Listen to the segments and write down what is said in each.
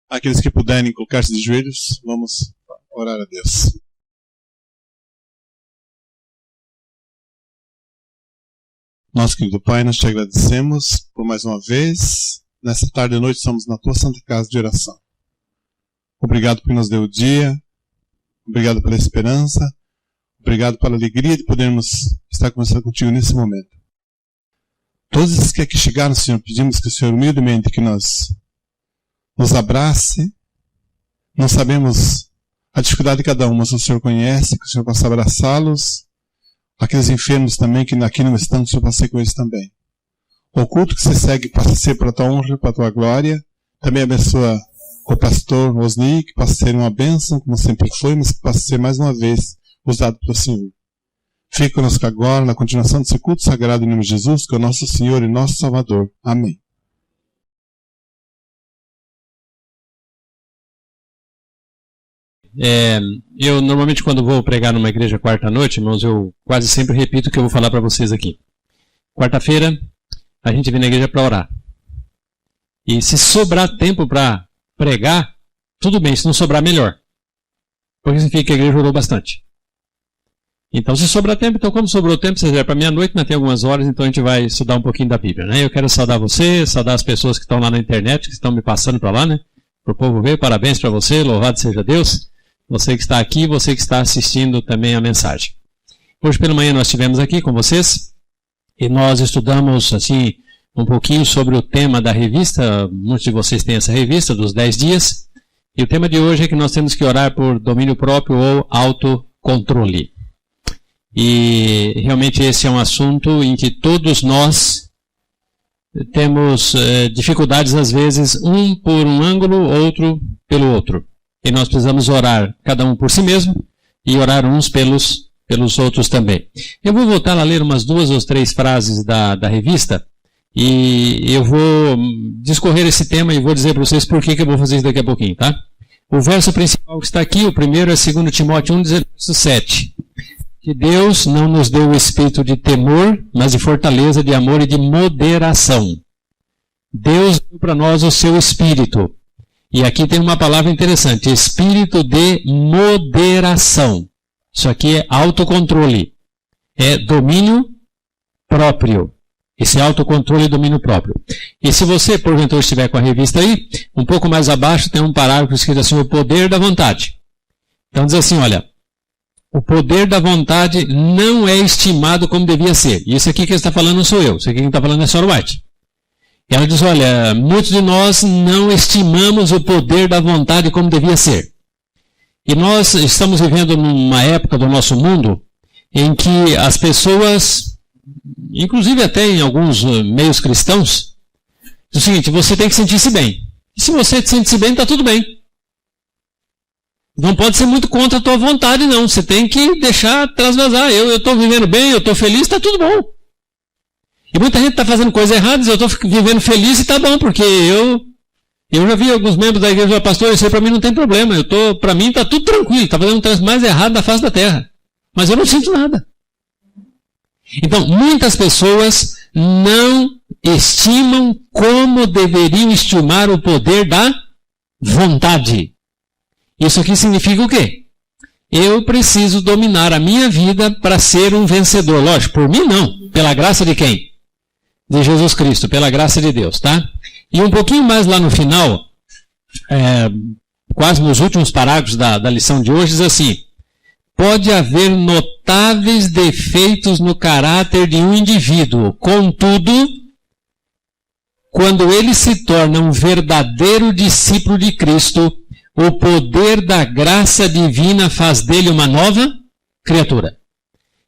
Aqueles que puderem colocar-se de joelhos, vamos orar a Deus. Nosso querido Pai, nós te agradecemos por mais uma vez. Nessa tarde e noite estamos na tua santa casa de oração. Obrigado por nos deu o dia. Obrigado pela esperança. Obrigado pela alegria de podermos estar conversando contigo nesse momento. Todos esses que aqui chegaram, Senhor, pedimos que o Senhor humildemente que nos abrace. Não sabemos a dificuldade de cada um, mas o Senhor conhece, que o Senhor possa abraçá-los. Aqueles enfermos também que aqui não estão, que o Senhor possa ser com eles também. O culto que se segue possa ser para a tua honra e para a tua glória. Também abençoa o pastor Osni, que possa ser uma bênção, como sempre foi, mas que possa ser mais uma vez usado pelo Senhor. Fique conosco agora na continuação desse culto sagrado em nome de Jesus, que é o nosso Senhor e nosso Salvador. Amém. Eu normalmente quando vou pregar numa igreja quarta-noite, irmãos, eu quase sempre repito o que eu vou falar para vocês aqui. Quarta-feira, a gente vem na igreja para orar. E se sobrar tempo para pregar, tudo bem, se não sobrar, melhor. Porque significa que a igreja orou bastante. Então, se sobrar tempo, então como sobrou tempo, se der para meia-noite, ainda tem algumas horas, então a gente vai estudar um pouquinho da Bíblia, né? Eu quero saudar você, saudar as pessoas que estão lá na internet, que estão me passando para lá, né? Para o povo ver, parabéns para você, louvado seja Deus. Você que está aqui, você que está assistindo também a mensagem. Hoje pela manhã nós estivemos aqui com vocês e nós estudamos, assim, um pouquinho sobre o tema da revista. Muitos de vocês têm essa revista, dos 10 dias. E o tema de hoje é que nós temos que orar por domínio próprio ou autocontrole. E realmente esse é um assunto em que todos nós temos dificuldades, às vezes, um por um ângulo, outro pelo outro. E nós precisamos orar, cada um por si mesmo, e orar uns pelos outros também. Eu vou voltar a ler umas 2 ou 3 frases da revista, e eu vou discorrer esse tema e vou dizer para vocês por que eu vou fazer isso daqui a pouquinho, tá? O verso principal que está aqui, o primeiro é 2 Timóteo 1, verso 7. Que Deus não nos deu o espírito de temor, mas de fortaleza, de amor e de moderação. Deus deu para nós o seu espírito. E aqui tem uma palavra interessante, espírito de moderação. Isso aqui é autocontrole. É domínio próprio. Esse autocontrole e domínio próprio. E se você, porventura, estiver com a revista aí, um pouco mais abaixo tem um parágrafo escrito assim, o poder da vontade. Então diz assim, olha, o poder da vontade não é estimado como devia ser. E isso aqui que está falando não sou eu. Isso aqui quem está falando é a Sora White. E ela diz, olha, muitos de nós não estimamos o poder da vontade como devia ser. E nós estamos vivendo numa época do nosso mundo em que as pessoas, inclusive até em alguns meios cristãos, diz o seguinte, você tem que sentir-se bem. E se você sente-se bem, está tudo bem. Não pode ser muito contra a tua vontade, não. Você tem que deixar transvasar. Eu estou vivendo bem, eu estou feliz, está tudo bom. E muita gente está fazendo coisa errada, eu estou vivendo feliz e está bom, porque eu já vi alguns membros da igreja, pastor, isso aí para mim não tem problema. Para mim está tudo tranquilo, está fazendo o trânsito mais errado da face da terra. Mas eu não sinto nada. Então, muitas pessoas não estimam como deveriam estimar o poder da vontade. Isso aqui significa o quê? Eu preciso dominar a minha vida para ser um vencedor. Lógico, por mim não. Pela graça de quem? De Jesus Cristo, pela graça de Deus, tá? E um pouquinho mais lá no final, quase nos últimos parágrafos da lição de hoje, diz assim, pode haver notáveis defeitos no caráter de um indivíduo, contudo, quando ele se torna um verdadeiro discípulo de Cristo, o poder da graça divina faz dele uma nova criatura.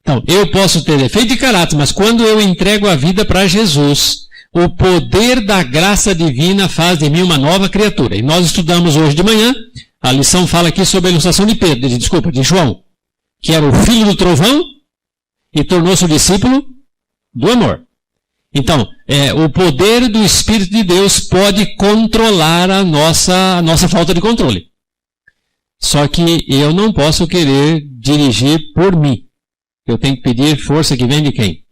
Então, eu posso ter defeito de caráter, mas quando eu entrego a vida para Jesus, o poder da graça divina faz de mim uma nova criatura. E nós estudamos hoje de manhã, a lição fala aqui sobre a ilustração de João, que era o filho do trovão e tornou-se o discípulo do amor. Então, o poder do Espírito de Deus pode controlar a nossa falta de controle. Só que eu não posso querer dirigir por mim. Eu tenho que pedir força que vem de quem?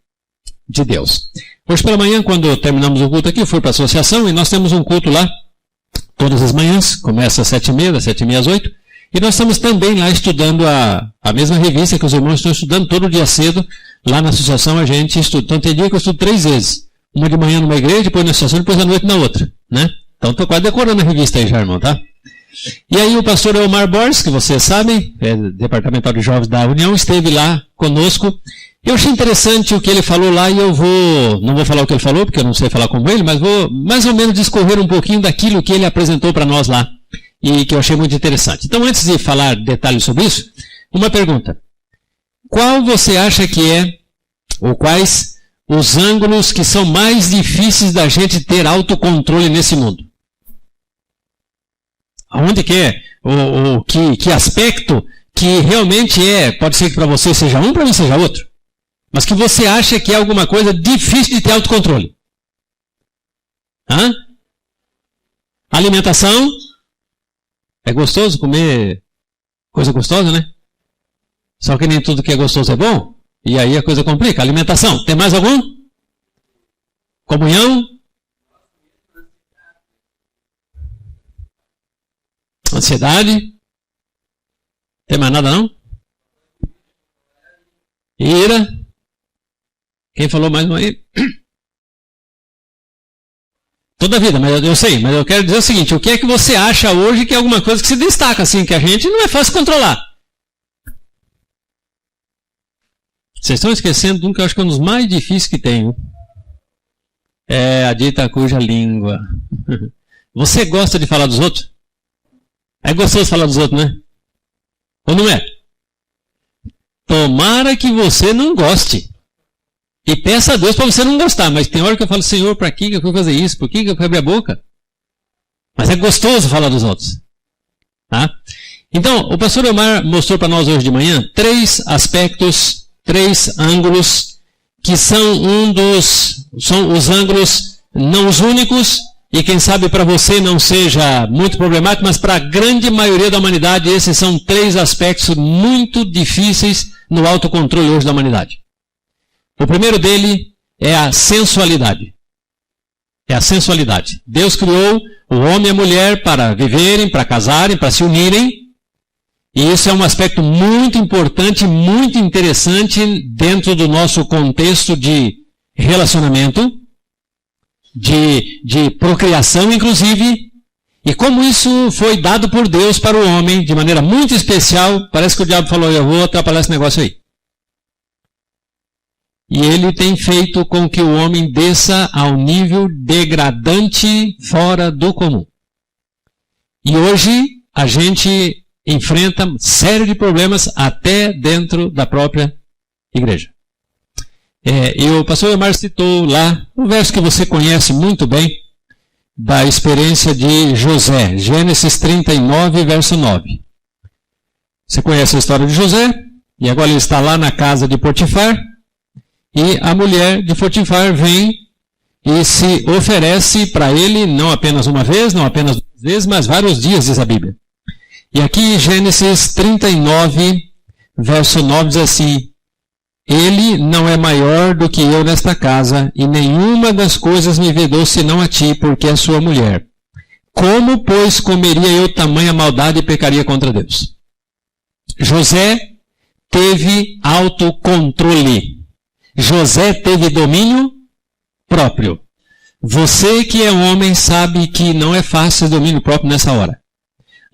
De Deus. Hoje pela manhã, quando terminamos o culto aqui, eu fui para a associação e nós temos um culto lá todas as manhãs, começa às 7h30, das 7h30 às 8h, e nós estamos também lá estudando a mesma revista que os irmãos estão estudando todo dia cedo, lá na associação a gente estuda. Então tem dia que eu estudo 3 vezes, uma de manhã numa igreja, depois na associação, depois à noite na outra, né? Então estou quase decorando a revista aí já, irmão, tá? E aí o pastor Elmar Borges, que vocês sabem, é departamental de jovens da União, esteve lá conosco. Eu achei interessante o que ele falou lá e não vou falar o que ele falou, porque eu não sei falar como ele, mas vou mais ou menos discorrer um pouquinho daquilo que ele apresentou para nós lá e que eu achei muito interessante. Então, antes de falar detalhes sobre isso, uma pergunta. Qual você acha que é, ou quais os ângulos que são mais difíceis da gente ter autocontrole nesse mundo? Aonde que é? Que aspecto que realmente pode ser que para você seja um, para mim seja outro. Mas que você acha que é alguma coisa difícil de ter autocontrole. Hã? Alimentação. É gostoso comer coisa gostosa, né? Só que nem tudo que é gostoso é bom. E aí a coisa complica. Alimentação. Tem mais algum? Comunhão. Ansiedade. Tem mais nada não? Ira. Quem falou mais um aí? Toda a vida, mas eu sei, mas eu quero dizer o seguinte, o que é que você acha hoje que é alguma coisa que se destaca, assim, que a gente não é fácil controlar? Vocês estão esquecendo de um que eu acho que é um dos mais difíceis que tem. É a dita cuja língua. Você gosta de falar dos outros? É gostoso falar dos outros, né? Ou não é? Tomara que você não goste. E peça a Deus para você não gostar. Mas tem hora que eu falo, Senhor, para que eu fui fazer isso? Por que eu fui abrir a boca? Mas é gostoso falar dos outros. Tá? Então, o pastor Omar mostrou para nós hoje de manhã 3 aspectos, 3 ângulos, que são são os ângulos não os únicos, e quem sabe para você não seja muito problemático, mas para a grande maioria da humanidade, esses são 3 aspectos muito difíceis no autocontrole hoje da humanidade. O primeiro dele é a sensualidade. É a sensualidade. Deus criou o homem e a mulher para viverem, para casarem, para se unirem. E isso é um aspecto muito importante, muito interessante dentro do nosso contexto de relacionamento, de procriação, inclusive. E como isso foi dado por Deus para o homem de maneira muito especial, parece que o diabo falou, eu vou atrapalhar esse negócio aí. E ele tem feito com que o homem desça ao nível degradante fora do comum. E hoje a gente enfrenta série de problemas até dentro da própria igreja. E o pastor Omar citou lá um verso que você conhece muito bem, da experiência de José, Gênesis 39, verso 9. Você conhece a história de José, e agora ele está lá na casa de Potifar, e a mulher de Potifar vem e se oferece para ele, não apenas uma vez, não apenas 2 vezes, mas vários dias, diz a Bíblia. E aqui Gênesis 39, verso 9 diz assim, ele não é maior do que eu nesta casa, e nenhuma das coisas me vedou senão a ti, porque é sua mulher. Como, pois, comeria eu tamanha maldade e pecaria contra Deus? José teve autocontrole. José teve domínio próprio. Você que é homem sabe que não é fácil o domínio próprio nessa hora.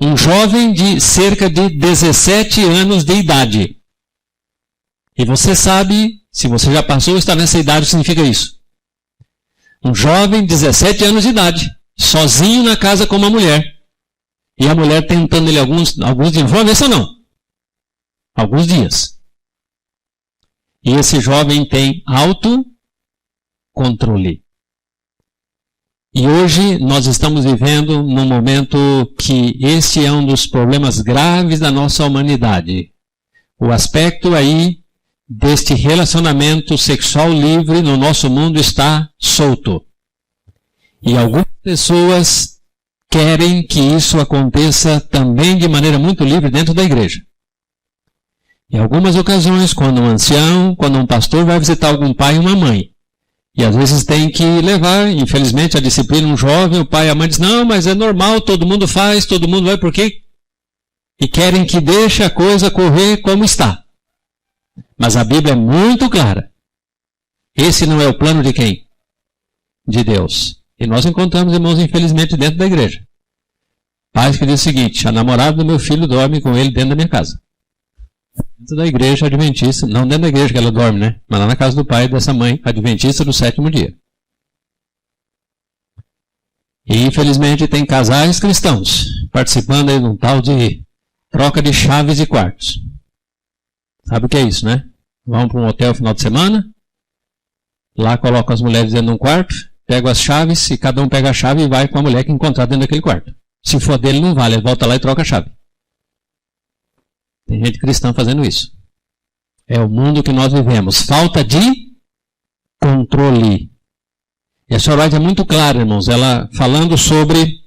Um jovem de cerca de 17 anos de idade. E você sabe, se você já passou, está nessa idade, o que significa isso? Um jovem de 17 anos de idade, sozinho na casa com uma mulher. E a mulher tentando ele alguns dias. Uma vez ou não? Alguns dias. E esse jovem tem autocontrole. E hoje nós estamos vivendo num momento que esse é um dos problemas graves da nossa humanidade. O aspecto aí deste relacionamento sexual livre no nosso mundo está solto. E algumas pessoas querem que isso aconteça também de maneira muito livre dentro da igreja. Em algumas ocasiões, quando um ancião, quando um pastor vai visitar algum pai e uma mãe, E às vezes tem que levar, infelizmente, a disciplina um jovem, o pai e a mãe diz, não, mas é normal, todo mundo faz, todo mundo vai, por quê? E querem que deixe a coisa correr como está. Mas a Bíblia é muito clara. Esse não é o plano de quem? De Deus. E nós encontramos, irmãos, infelizmente, dentro da igreja. Pais que diz o seguinte, a namorada do meu filho dorme com ele dentro da minha casa. Dentro da igreja adventista, não dentro da igreja que ela dorme, né? Mas lá na casa do pai dessa mãe, adventista do 7º dia. E infelizmente tem casais cristãos participando aí de um tal de troca de chaves de quartos. Sabe o que é isso, né? Vão para um hotel no final de semana, lá colocam as mulheres dentro de um quarto, pegam as chaves e cada um pega a chave e vai com a mulher que encontrar dentro daquele quarto. Se for dele não vale, ele volta lá e troca a chave. Tem gente cristã fazendo isso. É o mundo que nós vivemos. Falta de controle. E a senhora White é muito clara, irmãos. Ela falando sobre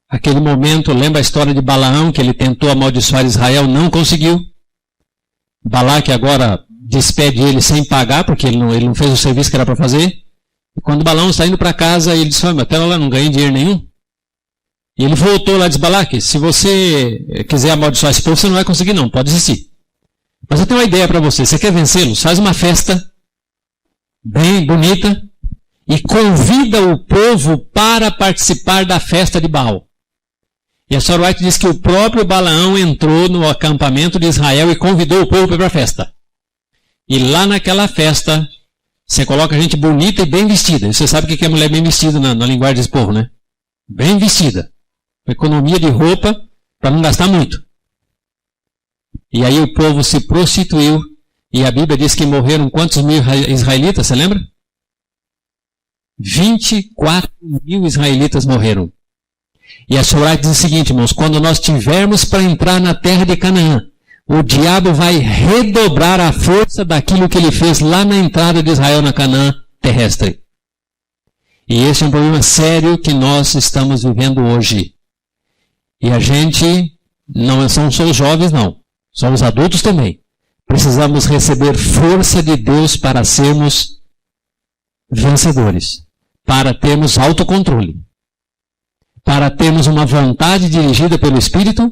aquele momento, lembra a história de Balaão, que ele tentou amaldiçoar Israel, não conseguiu. Balaque agora despede ele sem pagar, porque ele não fez o serviço que era para fazer. E quando Balaão está indo para casa, ele disse, mas até lá não ganhei dinheiro nenhum. E ele voltou lá e disse, Balaque, se você quiser amaldiçoar esse povo, você não vai conseguir não, pode desistir. Mas eu tenho uma ideia para você, você quer vencê-los? Faz uma festa bem bonita e convida o povo para participar da festa de Baal. E a senhora White diz que o próprio Balaão entrou no acampamento de Israel e convidou o povo para ir para a festa. E lá naquela festa, você coloca gente bonita e bem vestida. E você sabe o que é mulher bem vestida na linguagem desse povo, né? Bem vestida. Economia de roupa para não gastar muito. E aí o povo se prostituiu e a Bíblia diz que morreram quantos mil israelitas, você lembra? 24 mil israelitas morreram. E a Sorá diz o seguinte, irmãos, quando nós tivermos para entrar na terra de Canaã, o diabo vai redobrar a força daquilo que ele fez lá na entrada de Israel na Canaã terrestre. E esse é um problema sério que nós estamos vivendo hoje. E a gente, não são só os jovens, não. São os adultos também. Precisamos receber força de Deus para sermos vencedores. Para termos autocontrole. Para termos uma vontade dirigida pelo Espírito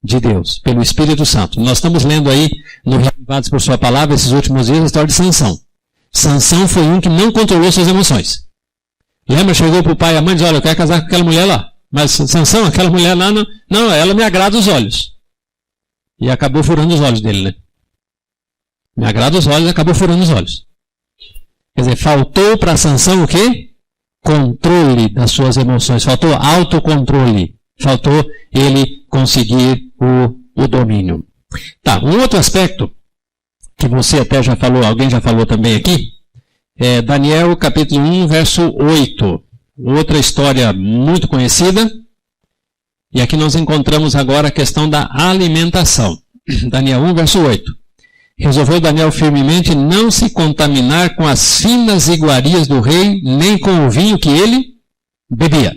de Deus, pelo Espírito Santo. Nós estamos lendo aí, no Reavivados por Sua Palavra, esses últimos dias, a história de Sansão. Sansão foi um que não controlou suas emoções. Lembra, chegou para o pai e a mãe e disse, olha, eu quero casar com aquela mulher lá. Mas Sansão, aquela mulher lá, não, ela me agrada os olhos. E acabou furando os olhos dele, né? Me agrada os olhos e acabou furando os olhos. Quer dizer, faltou para Sansão o quê? Controle das suas emoções. Faltou autocontrole. Faltou ele conseguir o domínio. Tá, um outro aspecto que você até já falou, alguém já falou também aqui, é Daniel capítulo 1, verso 8. Outra história muito conhecida. E aqui nós encontramos agora a questão da alimentação. Daniel 1, verso 8. Resolveu Daniel firmemente não se contaminar com as finas iguarias do rei, nem com o vinho que ele bebia.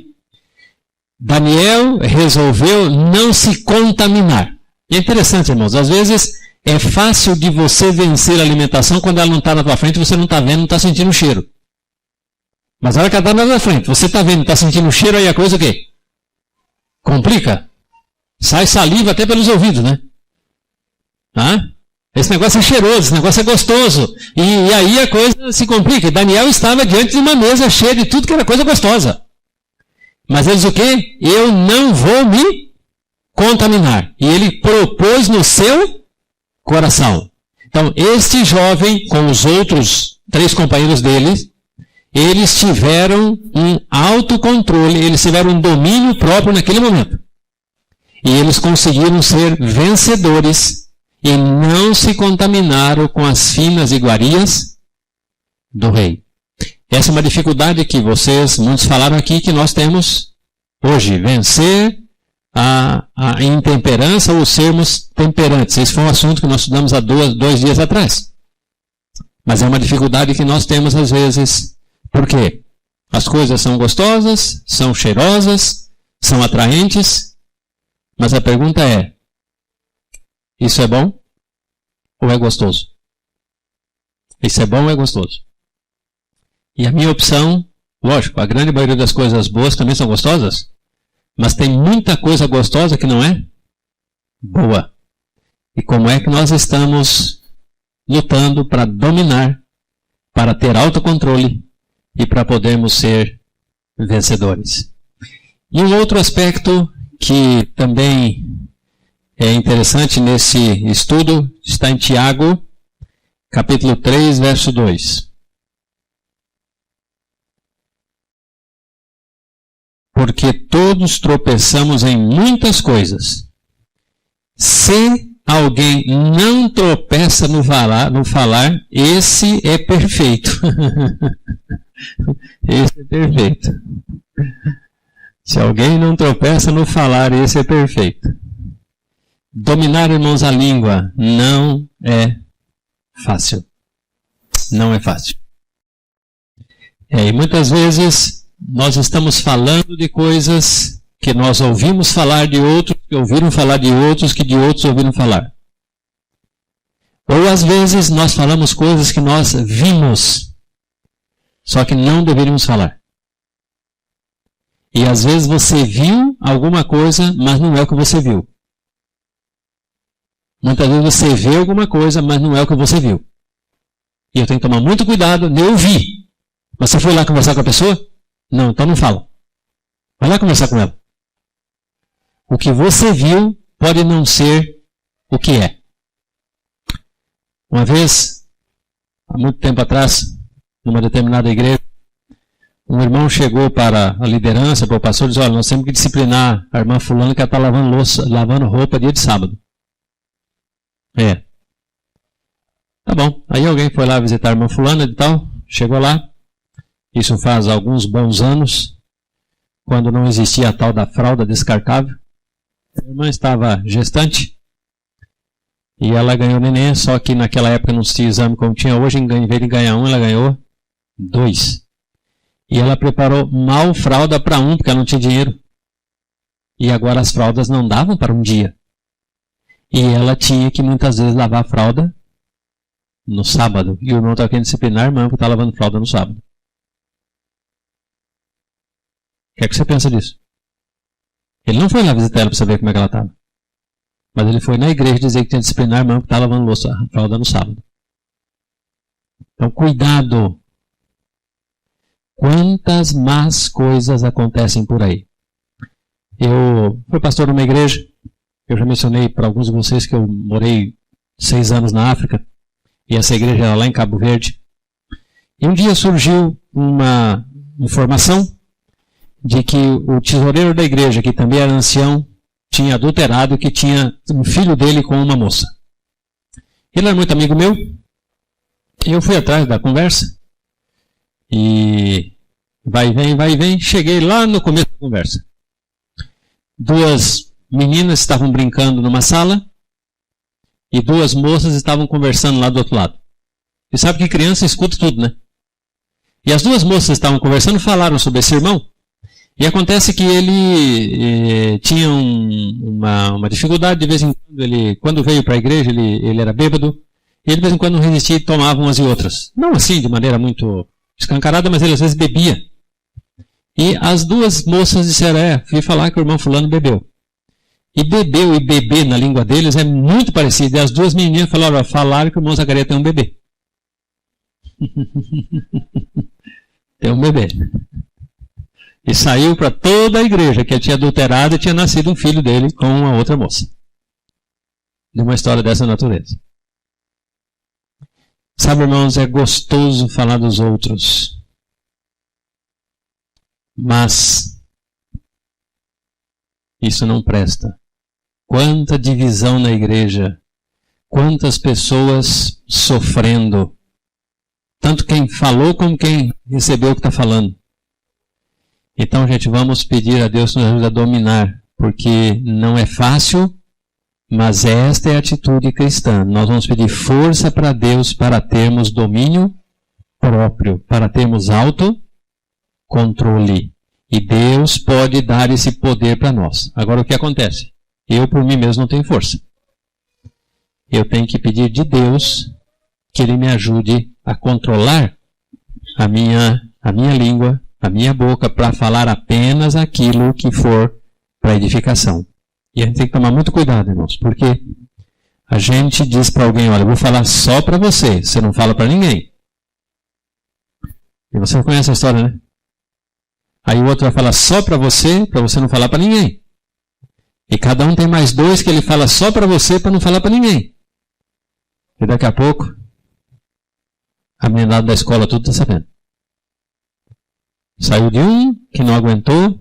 Daniel resolveu não se contaminar. E é interessante, irmãos, às vezes é fácil de você vencer a alimentação quando ela não está na tua frente, você não está vendo, não está sentindo o cheiro. Mas a hora que ela está na tua frente, você está vendo, está sentindo o cheiro, aí a coisa o quê? Complica. Sai saliva até pelos ouvidos, né? Esse negócio é cheiroso, esse negócio é gostoso. E aí a coisa se complica. E Daniel estava diante de uma mesa cheia de tudo que era coisa gostosa. Mas ele diz o quê? Eu não vou me contaminar. E ele propôs no seu coração. Então, este jovem, com os outros 3 companheiros dele, eles tiveram um autocontrole, eles tiveram um domínio próprio naquele momento. E eles conseguiram ser vencedores e não se contaminaram com as finas iguarias do rei. Essa é uma dificuldade que muitos falaram aqui, que nós temos hoje. Vencer a intemperança ou sermos temperantes. Esse foi um assunto que nós estudamos há 2 dias atrás. Mas é uma dificuldade que nós temos às vezes. Por quê? As coisas são gostosas, são cheirosas, são atraentes. Mas a pergunta é, isso é bom ou é gostoso? Isso é bom ou é gostoso? E a minha opção, lógico, a grande maioria das coisas boas também são gostosas, mas tem muita coisa gostosa que não é boa. E como é que nós estamos lutando para dominar, para ter autocontrole e para podermos ser vencedores. E um outro aspecto que também é interessante nesse estudo está em Tiago, capítulo 3, verso 2. Porque todos tropeçamos em muitas coisas. Se alguém não tropeça no falar, esse é perfeito. Esse é perfeito. Se alguém não tropeça no falar, esse é perfeito. Dominar, irmãos, a língua não é fácil. Não é fácil. E muitas vezes nós estamos falando de coisas que nós ouvimos falar de outros, que ouviram falar de outros, que de outros ouviram falar. Ou às vezes nós falamos coisas que nós vimos, só que não deveríamos falar. E às vezes você viu alguma coisa, mas não é o que você viu. Muitas vezes você vê alguma coisa, mas não é o que você viu. E eu tenho que tomar muito cuidado. Eu vi. Mas você foi lá conversar com a pessoa? Não, então não fala. Vai lá conversar com ela. O que você viu pode não ser o que é. Uma vez, há muito tempo atrás, numa determinada igreja, um irmão chegou para a liderança, para o pastor, e disse: olha, nós temos que disciplinar a irmã fulana que ela está lavando roupa dia de sábado. Tá bom. Aí alguém foi lá visitar a irmã fulana e tal, chegou lá. Isso faz alguns bons anos, quando não existia a tal da fralda descartável. A irmã estava gestante e ela ganhou neném, só que naquela época não tinha exame como tinha hoje. Em vez de ganhar um, ela ganhou 2. E ela preparou mal fralda para um, porque ela não tinha dinheiro. E agora as fraldas não davam para um dia. E ela tinha que muitas vezes lavar a fralda no sábado. E o irmão estava querendo disciplinar a irmã porque está lavando fralda no sábado. O que é que você pensa disso? Ele não foi lá visitar ela para saber como é que ela estava. Mas ele foi na igreja dizer que tinha que disciplinar a irmã porque está lavando a fralda no sábado. Então cuidado. Quantas más coisas acontecem por aí. Eu fui pastor numa igreja. Eu já mencionei para alguns de vocês que eu morei 6 anos na África. E essa igreja era lá em Cabo Verde. E um dia surgiu uma informação de que o tesoureiro da igreja, que também era ancião, tinha adulterado, que tinha um filho dele com uma moça. Ele era muito amigo meu. E eu fui atrás da conversa. E vai e vem. Cheguei lá no começo da conversa. 2 meninas estavam brincando numa sala e 2 moças estavam conversando lá do outro lado. E sabe que criança escuta tudo, né? E as 2 moças estavam conversando, falaram sobre esse irmão. E acontece que ele tinha uma dificuldade de vez em quando. Quando veio para a igreja, ele era bêbado. E ele de vez em quando não resistia e tomava umas e outras. Não assim, de maneira muito escancarada, mas ele às vezes bebia. E as 2 moças disseram: fui falar que o irmão fulano bebeu. E bebeu e beber na língua deles é muito parecido. E as 2 meninas falaram que o irmão Zacarias tem um bebê. Tem um bebê. E saiu para toda a igreja que ele tinha adulterado e tinha nascido um filho dele com uma outra moça. De uma história dessa natureza. Sabe, irmãos, é gostoso falar dos outros. Mas isso não presta. Quanta divisão na igreja. Quantas pessoas sofrendo. Tanto quem falou como quem recebeu o que está falando. Então, gente, vamos pedir a Deus que nos ajude a dominar. Porque não é fácil, mas esta é a atitude cristã. Nós vamos pedir força para Deus para termos domínio próprio, para termos autocontrole. E Deus pode dar esse poder para nós. Agora, o que acontece? Eu, por mim mesmo, não tenho força. Eu tenho que pedir de Deus que Ele me ajude a controlar a minha a minha língua, a minha boca, para falar apenas aquilo que for para edificação. E a gente tem que tomar muito cuidado, irmãos, porque a gente diz para alguém, olha, eu vou falar só para você, você não fala para ninguém. E você conhece a história, né? Aí o outro vai falar só para você não falar para ninguém. E cada um tem mais 2 que ele fala só para você para não falar para ninguém. E daqui a pouco, a meninada da escola tudo está sabendo. Saiu de um que não aguentou.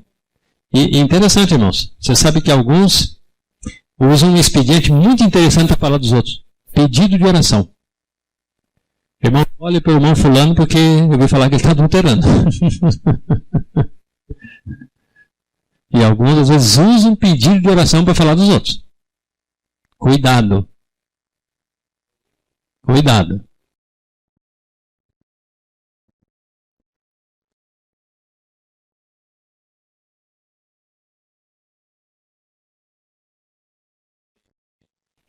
E interessante, irmãos, você sabe que alguns usam um expediente muito interessante para falar dos outros. Pedido de oração. Irmão, olhe para o irmão fulano porque eu ouvi falar que ele está adulterando. E alguns às vezes usam pedido de oração para falar dos outros. Cuidado. Cuidado.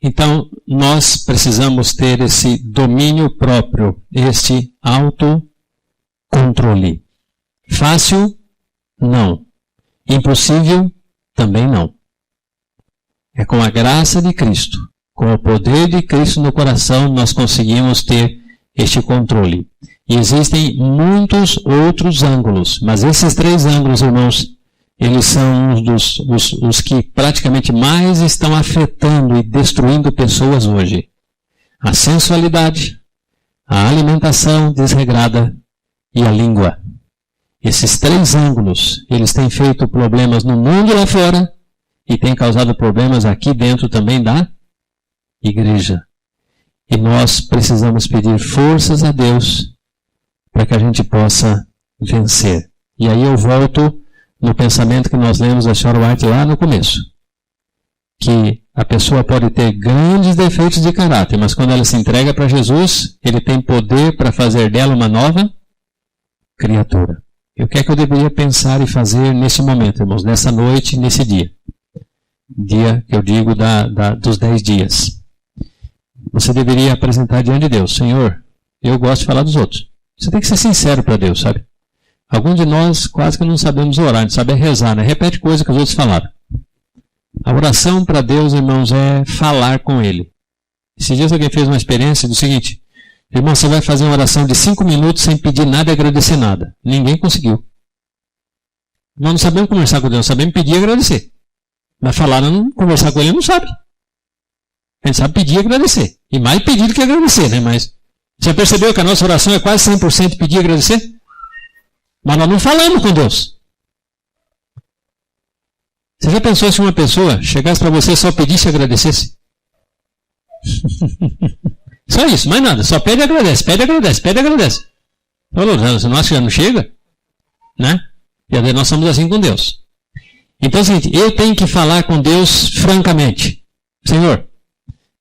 Então, nós precisamos ter esse domínio próprio, este autocontrole. Fácil? Não. Impossível? Também não. É com a graça de Cristo, com o poder de Cristo no coração, nós conseguimos ter este controle. E existem muitos outros ângulos, mas esses 3 ângulos, irmãos, eles são os que praticamente mais estão afetando e destruindo pessoas hoje. A sensualidade, a alimentação desregrada e a língua. Esses 3 ângulos, eles têm feito problemas no mundo lá fora e têm causado problemas aqui dentro também da igreja. E nós precisamos pedir forças a Deus para que a gente possa vencer. E aí eu volto no pensamento que nós lemos da Senhora White lá no começo. Que a pessoa pode ter grandes defeitos de caráter, mas quando ela se entrega para Jesus, ele tem poder para fazer dela uma nova criatura. E o que é que eu deveria pensar e fazer nesse momento, irmãos, nessa noite, nesse dia? Dia que eu digo dos 10 dias. Você deveria apresentar diante de Deus, Senhor, eu gosto de falar dos outros. Você tem que ser sincero para Deus, sabe? Alguns de nós quase que não sabemos orar, a gente sabe rezar, né? Repete coisa que os outros falaram. A oração para Deus, irmãos, é falar com Ele. Esses dias alguém fez uma experiência do seguinte, irmão, você vai fazer uma oração de 5 minutos sem pedir nada e agradecer nada. Ninguém conseguiu. Nós não sabemos conversar com Deus, sabemos pedir e agradecer. Mas falar, não conversar com Ele, não sabe. A gente sabe pedir e agradecer. E mais pedir do que agradecer, né? Mas você percebeu que a nossa oração é quase 100% pedir e agradecer? Mas nós não falamos com Deus. Você já pensou se uma pessoa chegasse para você só pedisse e agradecesse? Só isso, mais nada. Só pede e agradece, pede e agradece, pede e agradece. Falou, você não acha que já não chega? Né? E aí nós somos assim com Deus. Então é o seguinte, eu tenho que falar com Deus francamente. Senhor,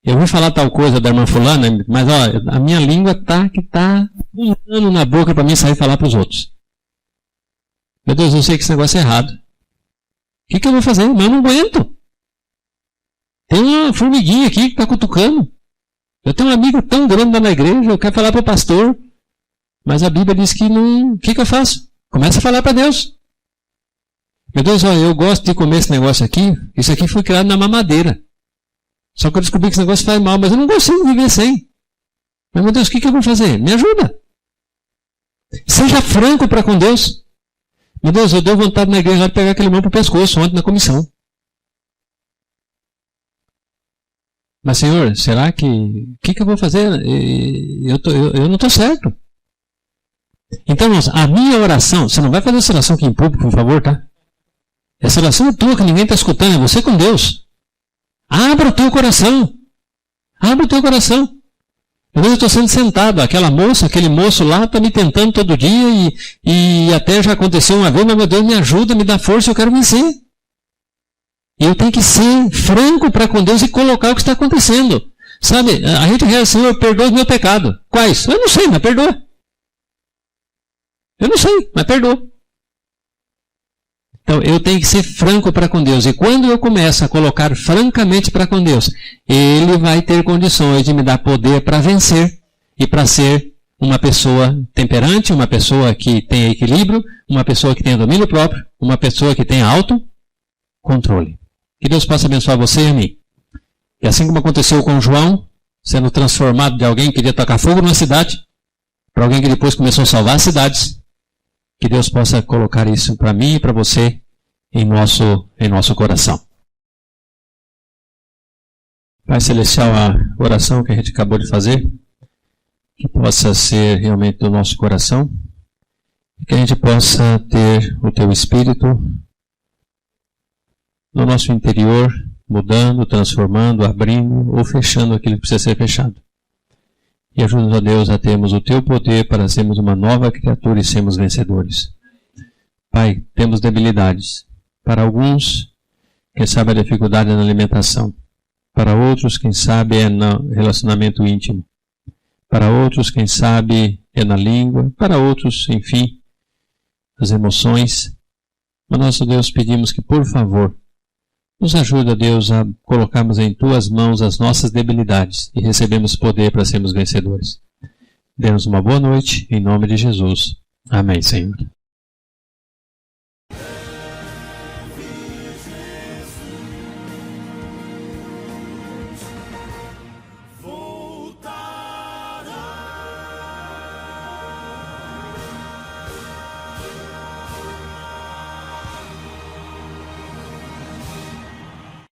eu vou falar tal coisa da irmã fulana, mas ó, a minha língua tá pulando na boca para mim sair e falar para os outros. Meu Deus, eu sei que esse negócio é errado. O que eu vou fazer? Mas eu não aguento. Tem uma formiguinha aqui que está cutucando. Eu tenho um amigo tão grande lá na igreja, eu quero falar para o pastor, mas a Bíblia diz que não... O que eu faço? Começa a falar para Deus. Meu Deus, ó, eu gosto de comer esse negócio aqui. Isso aqui foi criado na mamadeira. Só que eu descobri que esse negócio faz mal, mas eu não consigo viver sem. Mas, meu Deus, o que eu vou fazer? Me ajuda. Seja franco para com Deus. Meu Deus, eu dei vontade na igreja de pegar aquele irmão pro pescoço ontem na comissão. Mas, Senhor, será que... O que eu vou fazer? Eu não estou certo. Então, irmãos, a minha oração... Você não vai fazer essa oração aqui em público, por favor, tá? Essa oração é tua, que ninguém está escutando. É você com Deus. Abra o teu coração. Abra o teu coração. Às vezes eu estou sendo sentado, aquela moça, aquele moço lá está me tentando todo dia e até já aconteceu uma vez, mas meu Deus, me ajuda, me dá força, eu quero vencer. E eu tenho que ser franco para com Deus e colocar o que está acontecendo. Sabe, a gente reza, Senhor, perdoa os meus pecados. Quais? Eu não sei, mas perdoa. Eu não sei, mas perdoa. Então, eu tenho que ser franco para com Deus. E quando eu começo a colocar francamente para com Deus, Ele vai ter condições de me dar poder para vencer e para ser uma pessoa temperante, uma pessoa que tenha equilíbrio, uma pessoa que tenha domínio próprio, uma pessoa que tenha autocontrole. Que Deus possa abençoar você e a mim. E assim como aconteceu com João, sendo transformado de alguém que queria tocar fogo numa cidade, para alguém que depois começou a salvar as cidades, que Deus possa colocar isso para mim e para você em nosso coração. Pai Celestial, a oração que a gente acabou de fazer, que possa ser realmente do nosso coração, e que a gente possa ter o Teu Espírito no nosso interior, mudando, transformando, abrindo ou fechando aquilo que precisa ser fechado. E ajuda-nos, a Deus, a termos o Teu poder para sermos uma nova criatura e sermos vencedores. Pai, temos debilidades. Para alguns, quem sabe a dificuldade é na alimentação. Para outros, quem sabe é no relacionamento íntimo. Para outros, quem sabe é na língua. Para outros, enfim, as emoções. Mas nosso Deus, pedimos que, por favor, nos ajuda, Deus, a colocarmos em Tuas mãos as nossas debilidades e recebemos poder para sermos vencedores. Dê-nos uma boa noite, em nome de Jesus. Amém, Senhor.